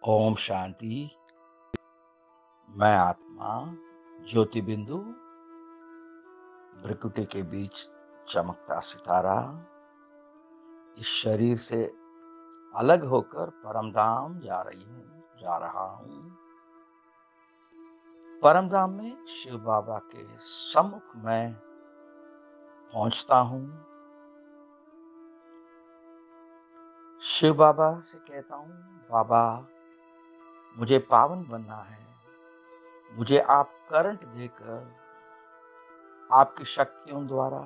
ओम शांति। मैं आत्मा ज्योति बिंदु भ्रिकुटी के बीच चमकता सितारा इस शरीर से अलग होकर परमधाम जा रहा हूँ। परमधाम में शिव बाबा के सम्मुख मैं पहुंचता हूँ। शिव बाबा से कहता हूँ, बाबा मुझे पावन बनना है। मुझे आप करंट देकर आपकी शक्तियों द्वारा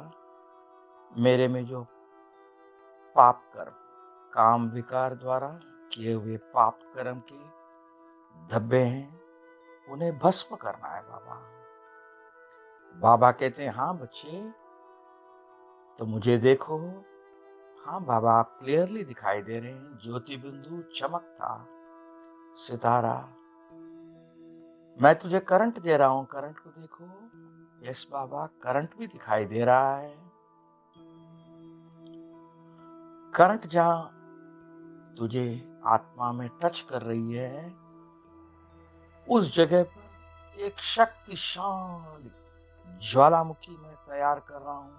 मेरे में जो पाप कर्म, काम विकार द्वारा किए हुए पाप कर्म के धब्बे हैं, उन्हें भस्म करना है बाबा। बाबा कहते हैं, हाँ बच्चे, तो मुझे देखो। हाँ बाबा, आप क्लियरली दिखाई दे रहे हैं, ज्योति बिंदु चमकता सितारा। मैं तुझे करंट दे रहा हूं, करंट को देखो। यस बाबा, करंट भी दिखाई दे रहा है। करंट जहां तुझे आत्मा में टच कर रही है, उस जगह पर एक शक्तिशाली ज्वालामुखी मैं तैयार कर रहा हूं।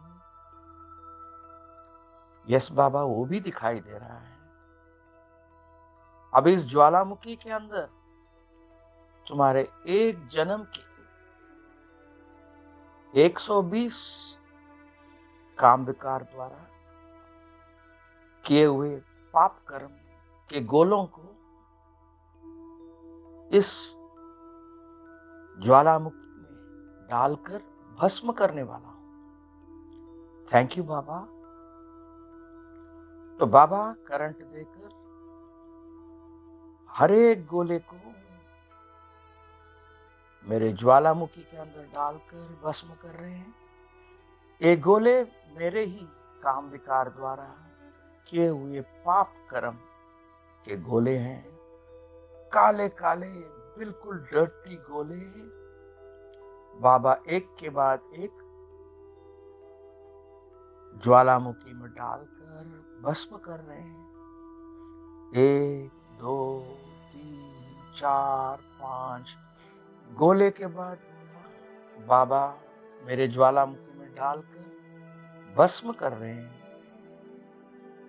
यस बाबा, वो भी दिखाई दे रहा है। अब इस ज्वालामुखी के अंदर तुम्हारे एक जन्म के 120 काम विकार द्वारा किए हुए पाप कर्म के गोलों को इस ज्वालामुखी में डालकर भस्म करने वाला हूं। थैंक यू बाबा। तो बाबा करंट देकर हर एक गोले को मेरे ज्वालामुखी के अंदर डालकर भस्म कर रहे हैं। ये गोले मेरे ही काम विकार द्वारा किए हुए पाप कर्म के गोले हैं। काले काले बिल्कुल डर्टी गोले बाबा एक के बाद एक ज्वालामुखी में डालकर भस्म कर रहे हैं। 1 2 3 4 5 गोले के बाद गोला बाबा मेरे ज्वालामुखी में डालकर भस्म कर रहे हैं।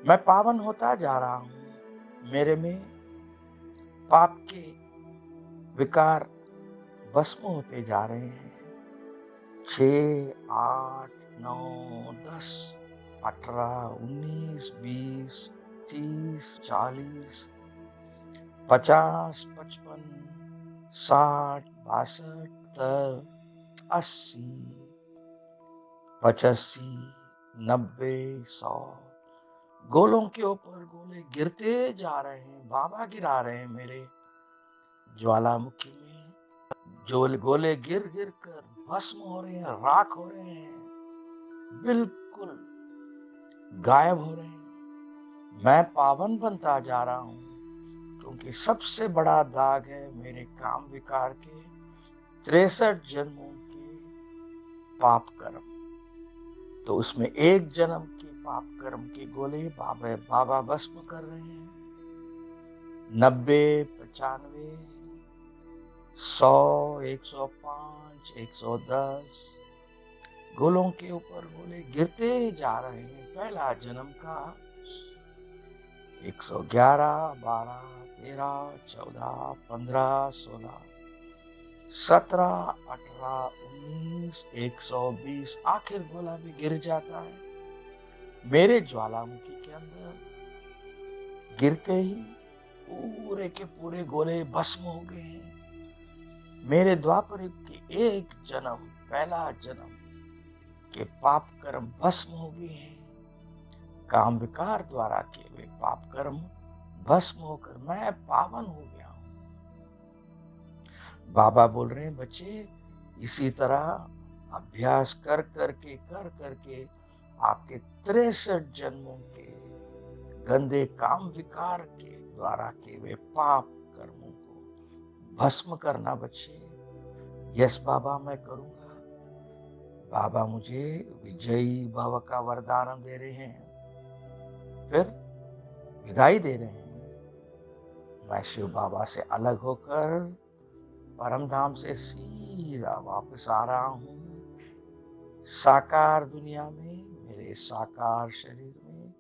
मैं पावन होता जा रहा हूं। मेरे में पाप के विकार भस्म होते जा रहे हैं। 6 8 9 10 18 19 20 30 40 50 55 60 62 80 85 90 100 गोलों के ऊपर गोले गिरते जा रहे हैं। बाबा गिरा रहे हैं मेरे ज्वालामुखी में। जो गोले गिर गिर कर भस्म हो रहे हैं, राख हो रहे हैं, बिल्कुल गायब हो रहे हैं। मैं पावन बनता जा रहा हूं, क्योंकि सबसे बड़ा दाग है मेरे काम विकार के 63 जन्मों के पाप कर्म। तो उसमें एक जन्म के पाप कर्म के गोले बाबा भस्म कर रहे हैं। 90 95 100 105 110 गोलों के ऊपर गोले गिरते जा रहे हैं। पहला जन्म का 111 12 13 14 15 16 17 18 19 120 आखिर गोला भी गिर जाता है। मेरे ज्वालामुखी के अंदर गिरते ही पूरे के पूरे गोले भस्म हो गए हैं। मेरे द्वापर युग के एक जन्म, पहला जन्म के पाप कर्म भस्म हो गए हैं। काम विकार द्वारा किए हुए पाप कर्म भस्म होकर मैं पावन हो गया हूं। बाबा बोल रहे हैं, बच्चे इसी तरह अभ्यास कर करके आपके 63 जन्मों के गंदे काम विकार के द्वारा किए हुए पाप कर्मों को भस्म करना बच्चे। यस बाबा, मैं करूंगा। बाबा मुझे विजयी भव का वरदान दे रहे हैं, फिर विदाई दे रहे हैं। मैं शिव बाबा से अलग होकर परम धाम से सीधा वापस आ रहा हूँ साकार दुनिया में, मेरे साकार शरीर में,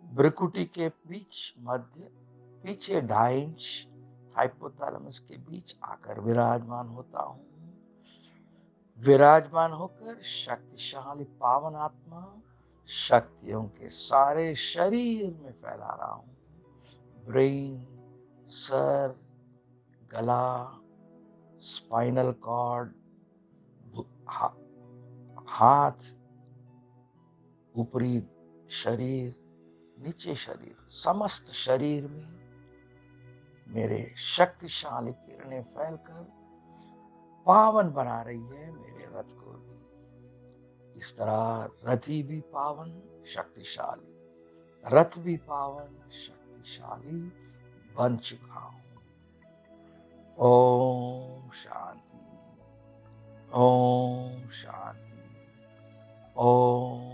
भ्रुकुटी के बीच मध्य पीछे 2.5 इंच हाइपोथैलेमस के बीच आकर विराजमान होता हूँ। विराजमान होकर शक्तिशाली पावन आत्मा शक्तियों के सारे शरीर में फैला रहा हूँ। ब्रेन, सर, गला, स्पाइनल कॉर्ड, हाथ, ऊपरी शरीर, नीचे शरीर, समस्त शरीर में मेरे शक्तिशाली किरणें फैलकर पावन बना रही है मेरे रथ को भी। इस तरह रथी भी पावन शक्तिशाली, रथ भी पावन शक्तिशाली बन चुका हूं। ओम शांति, ओम शांति, ओम